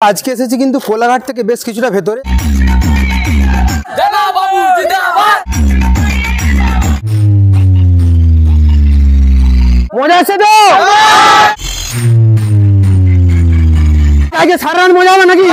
আজকে এসেছি কিন্তু কোলাঘাট থেকে বেশ কিছুটা ভেতরে। মজা আছে তো? আজকে সারা রাত মজা হবে নাকি?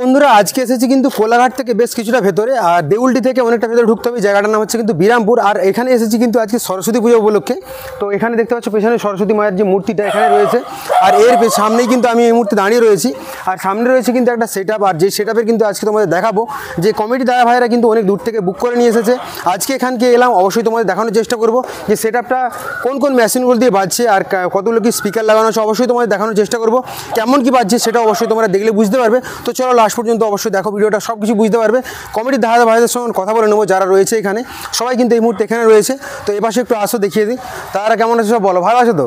বন্ধুরা আজকে এসেছি কিন্তু কোলাঘাট থেকে বেশ কিছুটা ভেতরে, আর দেউলটি থেকে অনেকটা ভেতরে ঢুকতে হবে। জায়গাটার নাম হচ্ছে কিন্তু বিরামপুর। আর এখানে এসেছি কিন্তু আজকে সরস্বতী পুজো উপলক্ষে। তো এখানে দেখতে পাচ্ছ পেছনে সরস্বতী মায়ের যে মূর্তিটা এখানে রয়েছে, আর এর সামনেই কিন্তু আমি এই মুহূর্তে দাঁড়িয়ে রয়েছি। আর সামনে রয়েছে কিন্তু একটা সেট আপ, আর যে সেট আপের কিন্তু আজকে তোমাদের দেখাবো যে কমিটি দাদা ভাইরা কিন্তু অনেক দূর থেকে বুক করে নিয়ে এসেছে। আজকে এখানকে এলাম, অবশ্যই তোমাদের দেখানোর চেষ্টা করবো যে সেট আপটা কোন কোন মেশিনগুলো দিয়ে বাজছে আর কতগুলো কি স্পিকার লাগানো আছে। অবশ্যই তোমাদের দেখানোর চেষ্টা করবো কেমন কি বাজছে, সেটা অবশ্যই তোমরা দেখলে বুঝতে পারবে। তো চলো লাস্ট পর্যন্ত অবশ্যই দেখো ভিডিওটা, সব কিছু বুঝতে পারবে। কমিটির দাদা ভাইদের সঙ্গে কথা বলে নেবো যারা রয়েছে এখানে, সবাই কিন্তু এই মুহূর্তে এখানে রয়েছে। তো এ পাশে একটু আসো, দেখিয়ে দিই তারা কেমন আছে, সব বলো। ভালো আছে তো?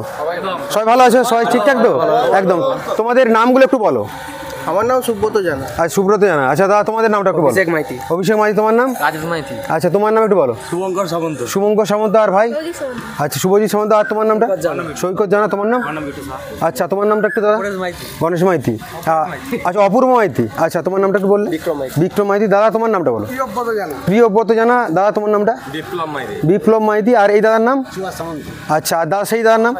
সবাই ভালো আছে? সবাই ঠিকঠাক তো? একদম। তোমাদের নামগুলো একটু বলো। আমার নাম সুব্রত জানা। আচ্ছা, সুব্রত জানা। আচ্ছা দাদা, তোমাদের নামটা একটু বলো। অভিষেক মাইতি। অভিষেক মাইতি। তোমার নাম? রাজেশ মাইতি। আচ্ছা, তোমার নাম একটু বলো। শুভঙ্কর সামন্ত। শুভঙ্কর সামন্ত। আর ভাই? আচ্ছা, শুভজিৎ সামন্ত। আর তোমার নামটা? সৈকত জানা। তোমার নাম? আচ্ছা, তোমার নামটা একটু দাদা? গণেশ মাইতি। আচ্ছা, অপূর্ব মাইতি। আচ্ছা, তোমার নামটা একটু বললে? বিক্রম মাইতি। দাদা তোমার নামটা বলো। প্রিয়ব্রত জানা। দাদা তোমার নামটা? বিপ্লব মাইতি। আর এই দাদার নাম? আচ্ছা, আর দাদা সেই দাদার নাম?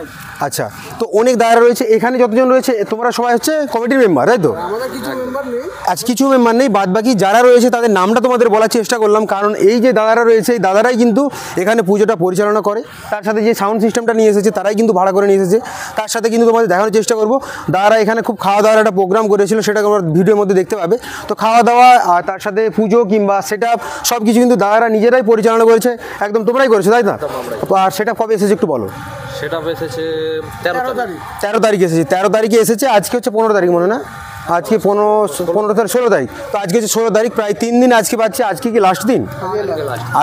আচ্ছা, তো অনেক দাদারা রয়েছে এখানে, যতজন রয়েছে তোমরা সবাই হচ্ছে কমিটির মেম্বার, তাই তো? আজ কিছু মেম্বার নেই, বাদ বাকি যারা রয়েছে তাদের নামটা তোমাদের বলার চেষ্টা করলাম, কারণ এই যে দাদারা রয়েছে এই দাদারাই কিন্তু এখানে পুজোটা পরিচালনা করে। তার সাথে যে সাউন্ড সিস্টেমটা নিয়ে এসেছে তারাই কিন্তু ভাড়া করে নিয়ে এসেছে। তার সাথে কিন্তু তোমাদের দেখানোর চেষ্টা করবো দাদারা এখানে খুব খাওয়া দাওয়ার একটা প্রোগ্রাম করেছিল, সেটা তোমরা ভিডিওর মধ্যে দেখতে পাবে। তো খাওয়া দাওয়া আর তার সাথে পুজো কিংবা সেট আপ সব কিছু কিন্তু দাদারা নিজেরাই পরিচালনা করেছে। একদম তোমরাই করেছো, তাই না? আর সেটা কবে এসেছে একটু বলো। সেটা এসেছে 13 তারিখ এসেছে। 13 তারিখে এসেছে। আজকে হচ্ছে 15 তারিখ মনে না? আজকে 16 তারিখ। তো আজকে হচ্ছে 16 তারিখ, প্রায় 3 দিন আজকে পাচ্ছি। আজকে কি লাস্ট দিন?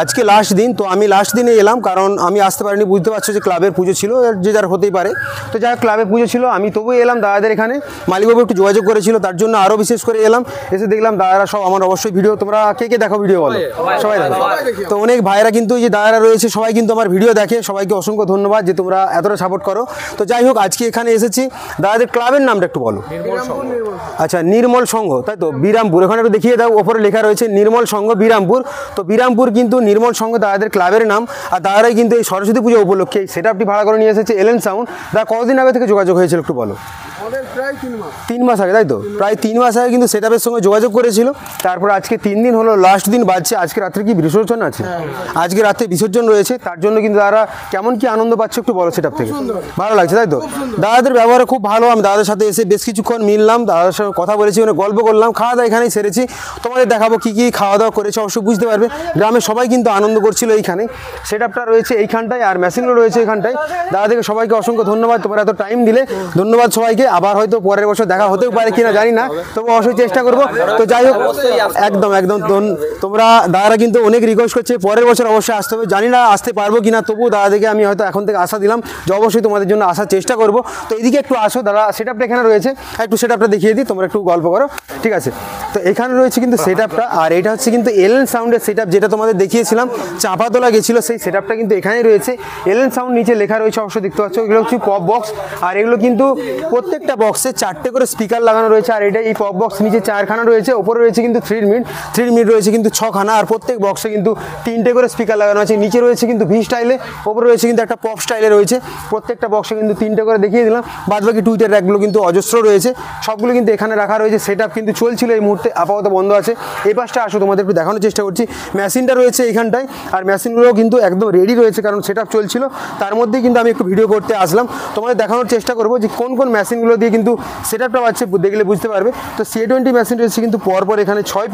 আজকে লাস্ট দিন। তো আমি লাস্ট দিনে এলাম, কারণ আমি আসতে পারিনি। বুঝতে পারছো যে ক্লাবের পুজো ছিল, যে যার হতেই পারে। তো যাই হোক, ক্লাবের পুজো ছিল, আমি তবুও এলাম দাদাদের এখানে। মালিকবাবু একটু যোগাযোগ করেছিল, তার জন্য আরও বিশেষ করে এলাম। এসে দেখলাম দাদারা সব আমার অবশ্যই ভিডিও, তোমরা কে কে দেখো ভিডিও বলো? সবাই দেখো। তো অনেক ভাইরা কিন্তু যে দাদারা রয়েছে সবাই কিন্তু আমার ভিডিও দেখে, সবাইকে অসংখ্য ধন্যবাদ যে তোমরা এতটা সাপোর্ট করো। তো যাই হোক, আজকে এখানে এসেছি। দাদাদের ক্লাবের নামটা একটু বলো। আচ্ছা, নির্মল সংঘ, তাই তো? বিরামপুর। ওখানে একটু দেখিয়ে দাও, ওপরে লেখা রয়েছে নির্মল সংঘ বিরামপুর। তো বিরামপুর কিন্তু নির্মল সংঘ দাদাদের ক্লাবের নাম। আর দাদারাই কিন্তু এই সরস্বতী পুজো উপলক্ষে এই সেট আপটি ভাড়া করে নিয়ে এসেছে এলেন সাউন্ড। দাদা কতদিন আগে থেকে যোগাযোগ হয়েছিল একটু বলো। প্রায় 3 মাস আগে, তাই তো? প্রায় 3 মাস আগে কিন্তু সেট আপের সঙ্গে যোগাযোগ করেছিল। তারপর আজকে 3 দিন হলো, লাস্ট দিন বাজছে। আজকে রাত্রে কি বিসর্জন আছে? আজকে রাত্রে বিসর্জন রয়েছে, তার জন্য কিন্তু দাদা কেমন কি আনন্দ পাচ্ছে একটু বলো সেট আপ থেকে। ভালো লাগছে, তাই তো? দাদাদের ব্যবহার খুব ভালো। আমি দাদাদের সাথে এসে বেশ কিছুক্ষণ মিললাম, দাদাদের সঙ্গে কথা বলেছি, মানে গল্প করলাম। খাওয়া দাওয়া এখানেই সেরেছি, তোমাদের দেখাবো কী কী খাওয়া দাওয়া করেছে, অবশ্যই বুঝতে পারবে। গ্রামের সবাই কিন্তু আনন্দ করছিল এইখানে। সেট আপটা রয়েছে এইখানটায়, আর মেশিনগুলো রয়েছে এখানটায়। দাদাদেরকে সবাইকে অসংখ্য ধন্যবাদ, তোমরা এত টাইম দিলে। ধন্যবাদ সবাইকে। আবার হয়তো পরের বছর দেখা হতেও পারে কিনা জানি না, তবু অবশ্যই চেষ্টা করবো। তো যাই হোক, একদম তোমরা দাদারা কিন্তু অনেক রিকোয়েস্ট করছে পরের বছর অবশ্যই আসতে হবে। জানি না আসতে পারবো কিনা, তবুও দাদাদেরকে আমি হয়তো এখন থেকে আশা দিলাম যে অবশ্যই তোমাদের জন্য আসার চেষ্টা করবো। তো এদিকে একটু আসো দাদা, সেট আপটা এখানে রয়েছে, একটু সেট আপটা দেখিয়ে দিই, তোমরা একটু গল্প করো, ঠিক আছে? তো এখানে রয়েছে কিন্তু সেট আপটা, আর এটা হচ্ছে কিন্তু এলেন সাউন্ডের সেট আপ, যেটা তোমাদের দেখিয়েছিলাম চাঁপাতলা গেছিলো, সেই সেট আপটা কিন্তু এখানেই রয়েছে। এলেন সাউন্ড নিচে লেখা রয়েছে, অবশ্যই দেখতে পাচ্ছ। এগুলো হচ্ছে পপ বক্স, আর এগুলো কিন্তু প্রত্যেকটা বক্সে 4টে করে স্পিকার লাগানো রয়েছে। আর এটা এই পপ বক্স নিচে 4খানা রয়েছে, ওপরে রয়েছে কিন্তু 3 মিনিট রয়েছে কিন্তু 6খানা। আর প্রত্যেক বক্সে কিন্তু 3টে করে স্পিকার লাগানো আছে। নিচে রয়েছে কিন্তু ভি স্টাইলে, ওপরে রয়েছে কিন্তু একটা পপ স্টাইলে রয়েছে। প্রত্যেকটা বক্সে কিন্তু 3টে করে দেখিয়ে দিলাম। বাদবাকি টুইটার র্যাকগুলো কিন্তু অজস্র রয়েছে, সবগুলো কিন্তু এখানে রাখা রয়েছে। সেট আপ কিন্তু চলছিল, এই মুহূর্তে আপাতত বন্ধ আছে। এই পাশটা আসো, তোমাদের একটু দেখানোর চেষ্টা করছি। মেশিনটা রয়েছে এইখানটায়, আর মেশিনগুলো কিন্তু একদম রেডি রয়েছে, কারণ সেট আপ চলছিল। তার মধ্যেই কিন্তু আমি একটু ভিডিও করতে আসলাম, তোমাদের দেখানোর চেষ্টা করবো যে কোন কোন মেশিনগুলো দিয়ে কিন্তু সেট আপটা পাচ্ছে, দেখলে বুঝতে পারবে। তো CA20 মেশিন রয়েছে কিন্তু পরপর এখানে 6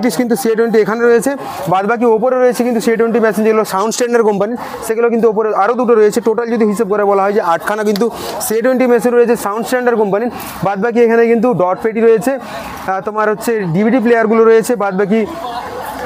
পিস কিন্তু CA20 এখানে রয়েছে। বাদ বাকি ওপরে রয়েছে কিন্তু CA20 মেশিন, যেগুলো সাউন্ড স্ট্যান্ডার্ড কোম্পানি, সেগুলো কিন্তু ওপরে আরও 2টো রয়েছে। টোটাল যদি হিসেব করে বলা হয় যে 8খানা কিন্তু CA20 মেশিন রয়েছে সাউন্ড স্ট্যান্ডার্ড কোম্পানির। বাদ বাকি এখানে কিন্তু ডট পেটি রয়েছে, তোমার হচ্ছে DVD প্লেয়ারগুলো রয়েছে। বাদ বাকি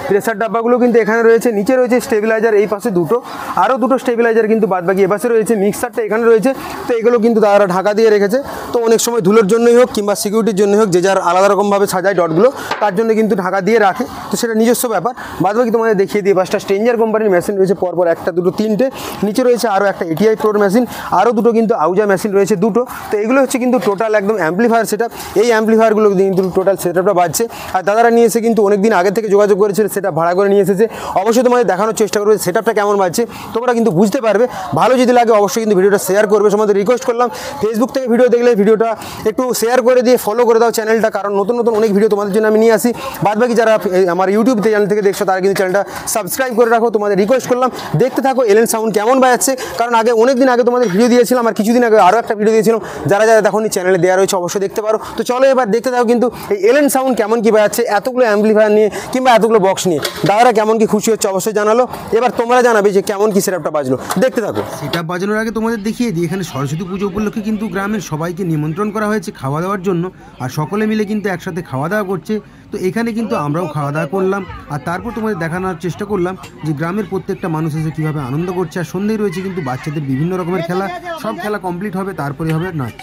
প্রেসার ডাব্বাগুলো কিন্তু এখানে রয়েছে। নিচে রয়েছে স্টেবিলাইজার, এই পাশে 2টো, আরও 2টো স্টেবিলাইজার কিন্তু বাদ বাকি এপাশে রয়েছে। মিক্সারটা এখানে রয়েছে। তো এগুলো কিন্তু দাদারা ঢাকা দিয়ে রেখেছে। তো অনেক সময় ধুলোর জন্যই হোক কিংবা সিকিউরিটির জন্যই হোক, যে যার আলাদা রকমভাবে সাজায় ডটগুলো, তার জন্য কিন্তু ঢাকা দিয়ে রাখে, তো সেটা নিজস্ব ব্যাপার। বাদ বাকি তোমাদের দেখিয়ে দিয়ে 5টা স্ট্রেঞ্জার কোম্পানির মেশিন রয়েছে পরপর, 1টা 2টো 3টে, নিচে রয়েছে আরও একটা এটিআই প্রোর মেশিন, আরও 2টো কিন্তু আউজা মেশিন রয়েছে 2টো। তো এগুলো হচ্ছে কিন্তু টোটাল একদম অ্যাম্পলিফায়ার সেটআপ। এই অ্যাম্পলিফায়ারগুলো কিন্তু টোটাল সেটআপটা বাজছে, আর দাদারা নিয়ে এসে কিন্তু অনেক দিন আগে থেকে যোগাযোগ করেছিল, সেটা ভাড়া করে নিয়ে এসেছে। অবশ্যই তোমাদের দেখানোর চেষ্টা করবে সেটআপটা কেমন বাজছে, তোমরা কিন্তু বুঝতে পারবে। ভালো যদি লাগে অবশ্যই কিন্তু ভিডিওটা শেয়ার করবে। তোমাদের রিকোয়েস্ট করলাম, ফেসবুক থেকে ভিডিও দেখলে ভিডিওটা একটু শেয়ার করে দিয়ে ফলো করে দাও চ্যানেলটা, কারণ নতুন নতুন অনেক ভিডিও তোমাদের জন্য আমি নিয়ে আসি। বাদবাকি যারা আমার ইউটিউব চ্যানেল থেকে দেখছো তারা কিন্তু চ্যানেলটা সাবস্ক্রাইব করে রাখো। তোমাদের রিকোয়েস্ট করলাম দেখতে থাকো এলেন সাউন্ড কেমন বাজাচ্ছে, কারণ আগে অনেক দিন আগে তোমাদের ভিডিও দিয়েছিলাম, আর কিছুদিন আগে আরও একটা ভিডিও দিয়েছিলাম, যারা যারা দেখোনি চ্যানেলে দেওয়া রয়েছে অবশ্যই দেখতে পারো। তো চলো এবার দেখতে থাকো কিন্তু এই এলেন সাউন্ড কেমন কি বাজাচ্ছে, এতগুলো অ্যাম্পলিফায়ার নিয়ে কিংবা এতগুলো বক্স নিয়ে দাদারা কেমন কি খুশি হচ্ছে অবশ্যই জানালো। এবার তোমরা জানাবে যে কেমন কি সেটআপটা বাজলো, দেখতে থাকো। সেটআপ বাজানোর আগে তোমাদের দেখিয়ে দিই, এখানে সরস্বতী পুজো উপলক্ষে কিন্তু গ্রামের সবাইকে নিমন্ত্রণ করা হয়েছে খাওয়া দাওয়ার জন্য, আর সকলে মিলে কিন্তু একসাথে খাওয়া দাওয়া করছে। তো এখানে কিন্তু আমরাও খাওয়া দাওয়া করলাম, আর তারপর তোমাদের দেখানোর চেষ্টা করলাম যে গ্রামের প্রত্যেকটা মানুষ এসে কীভাবে আনন্দ করছে। আর সন্ধ্যেই রয়েছে কিন্তু বাচ্চাদের বিভিন্ন রকমের খেলা, সব খেলা কমপ্লিট হবে, তারপরে হবে নাচ।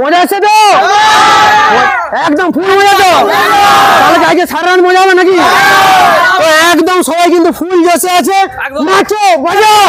মজা আছে তো একদম ফুল মজা তো, তাহলে আজকে সারা রাত মজা হবে নাকি? তো একদম সবাই কিন্তু ফুল জোশে আছে, নাচো বাজাও।